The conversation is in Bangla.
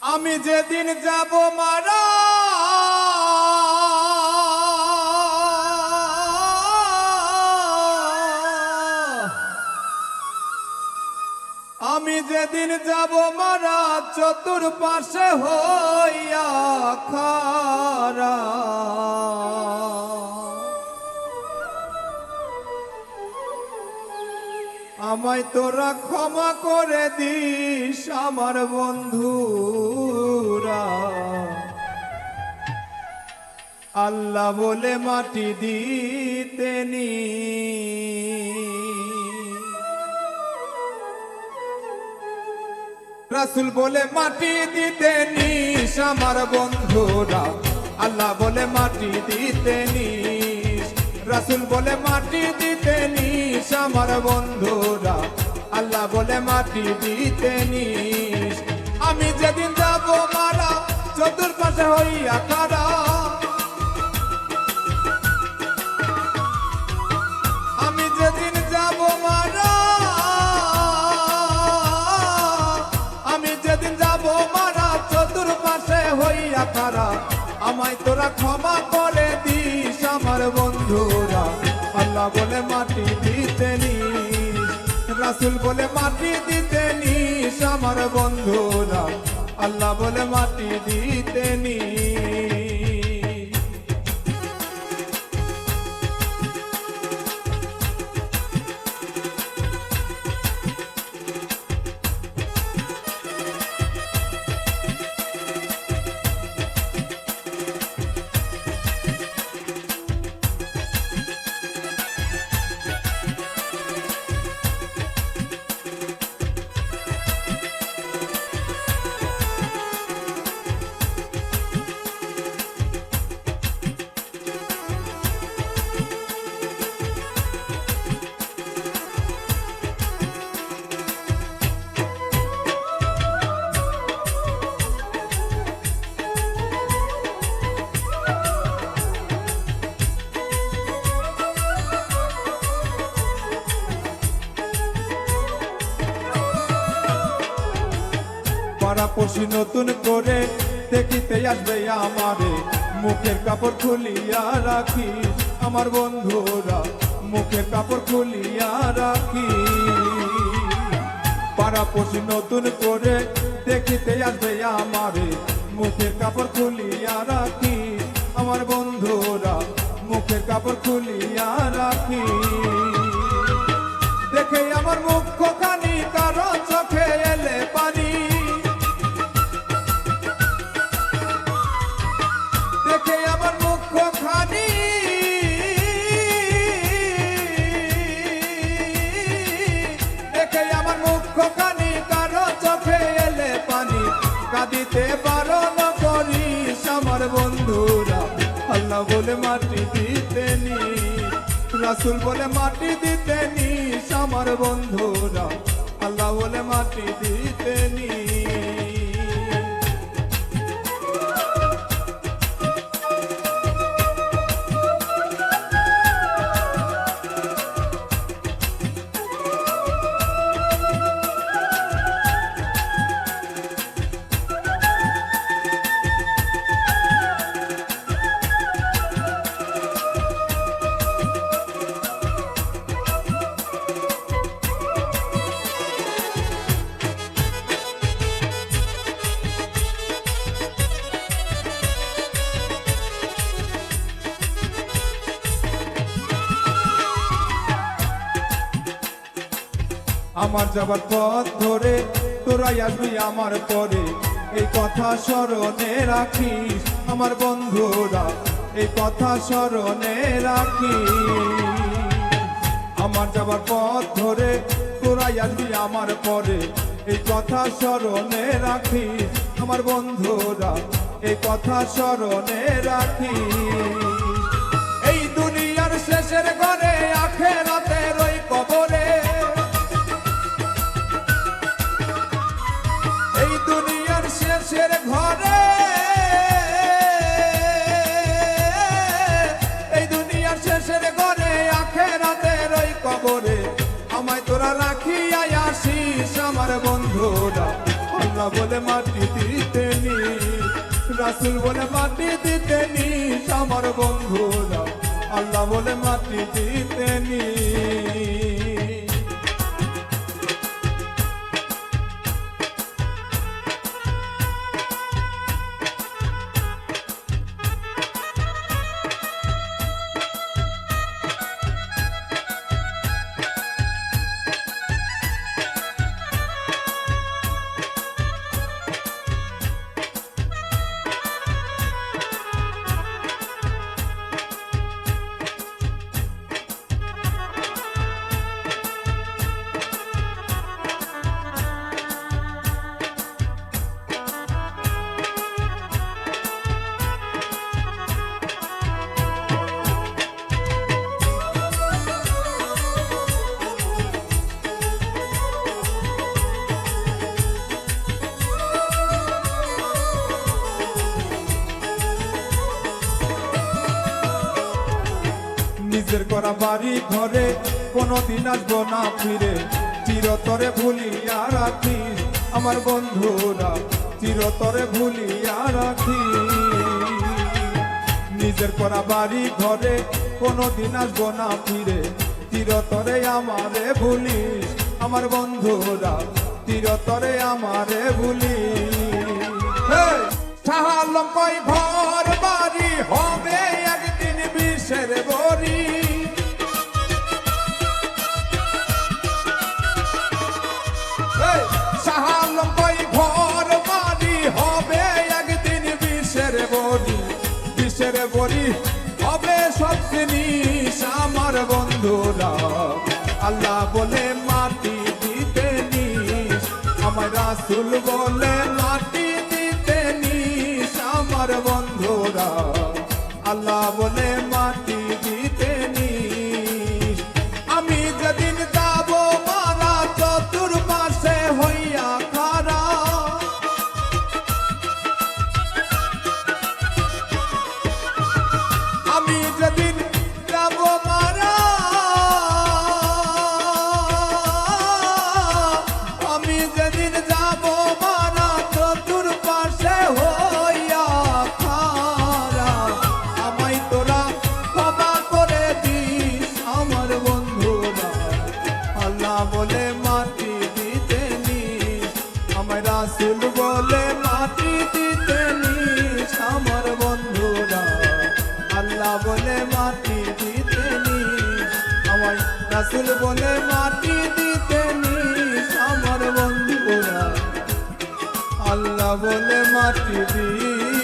আমি যেদিন যাব মারা আমি যেদিন যাব মারা চতুর্পাশে হইয়া খারা আমায় তোরা ক্ষমা করে দিস আমার বন্ধুরা আল্লাহ বলে মাটি দিতেনি রাসূল বলে মাটি দিতেনি আমার বন্ধুরা আল্লাহ বলে মাটি দিতেনি রাসূল বলে মাটি দিতেনি আমার বন্ধুরা আল্লাহ বলে মাটি দিতেনি আমি যেদিন যাব মারা চতুর্পাশে হইয়া খাড়া আমি যেদিন যাব মারা আমি যেদিন যাব মারা চতুর্পাশে হইয়া খাড়া আমায় তোরা ক্ষমা করে দিস আমার বন্ধুরা আল্লাহ বলে মাটি দিতেনি রাসূল বলে মাটি দিতেনি আমার বন্ধুরা আল্লাহ বলে মাটি দিতেনি পাড়াপড়শি নতুন করে দেখিতে আসবে আমারে মুখের কাপড় খুলিয়া রাখি আমার বন্ধুরা মুখের কাপড় খুলিয়া রাখি পাড়াপড়শি নতুন করে দেখিতে আসবে আমারে মুখের কাপড় খুলিয়া রাখি আমার বন্ধুরা মুখের কাপড় খুলিয়া রাখি দেখে আমার মুখ খানি কারো চোখে এলে পানি দেখে আমার মুখ খানি দেখে আমার মুখ খানি কারো চোখে এলে পানি কাঁদিতে বারণ করিস আমার বন্ধুরা আল্লাহ বলে মাটি দিতেনি রাসূল বলে মাটি দিতেনি আমার বন্ধুরা আল্লাহ বলে মাটি দিতেনি আমার যাবার পথ ধরে তোরাই আসবি আমার পরে এই কথা স্মরণে রাখিস আমার বন্ধুরা এই কথা স্মরণে রাখিস আমার যাবার পথ ধরে তোরাই আসবি আমার পরে এই কথা স্মরণে রাখিস আমার বন্ধুরা এই কথা স্মরণে রাখিস এই দুনিয়ার শেষের ঘরে আখেরাতের ওই কবরে এই দুনিয়ার শেষের ঘরে এই দুনিয়ার শেষের ঘরে আখেরাতের ওই কবরে আমায় তোরা রাখিয়া আসিস আমার বন্ধুরা আল্লাহ বলে মাটি দিতে নিস, রাসূল বলে মাটি দিতে নিস আমার বন্ধুরা, আল্লাহ বলে মাটি দিতে নিস। নিজের করা বাড়ি ঘরে কোনদিন আসবো না ফিরে, চিরতরে ভুলিয়া রাখিস আমার বন্ধুরা, চিরতরে ভুলিয়া রাখিস। নিজের করা বাড়ি ঘরে কোনদিন আসবো না ফিরে, চিরতরে আমারে ভুলিস আমার বন্ধুরা, চিরতরে আমারে ভুলিস। শাহ আলম কই ঘর বাড়ি হবে একদিন বিষের বড়ি, শাহ আলম কই ঘর বাড়ি হবে একদিন বিষের বড়ি, বিষের বড়ি হবে সব জিনিস আমার বন্ধুরা, আল্লাহ বলে মাটি দিতে নিস, আমার রাসূল বলে মাটি দিতে নিস আমার বন্ধুরা, আল্লাহ বলে মাটি দিতে নিস। আমি যেদিন যাব মারা চতুর্পাশে হইয়া খাড়া, আমি যেদিন যাব মারা, আমি যেদিন যাব মারা চতুর্পাশে হইয়া খাড়া, আমায় তোরা ক্ষমা করে দিস আমার বন্ধুরা, আল্লাহ বলে মাটি দিতে নিস, আমায় রাসূল বলে মাটি দিতে নিস আমার বন্ধুরা, আল্লাহ বলে মাটি দিতে নিস, আমায় রাসূল বলে মাটি দিতে নিস আমার বন্ধুরা, আল্লাহ বলে মাটি দিতে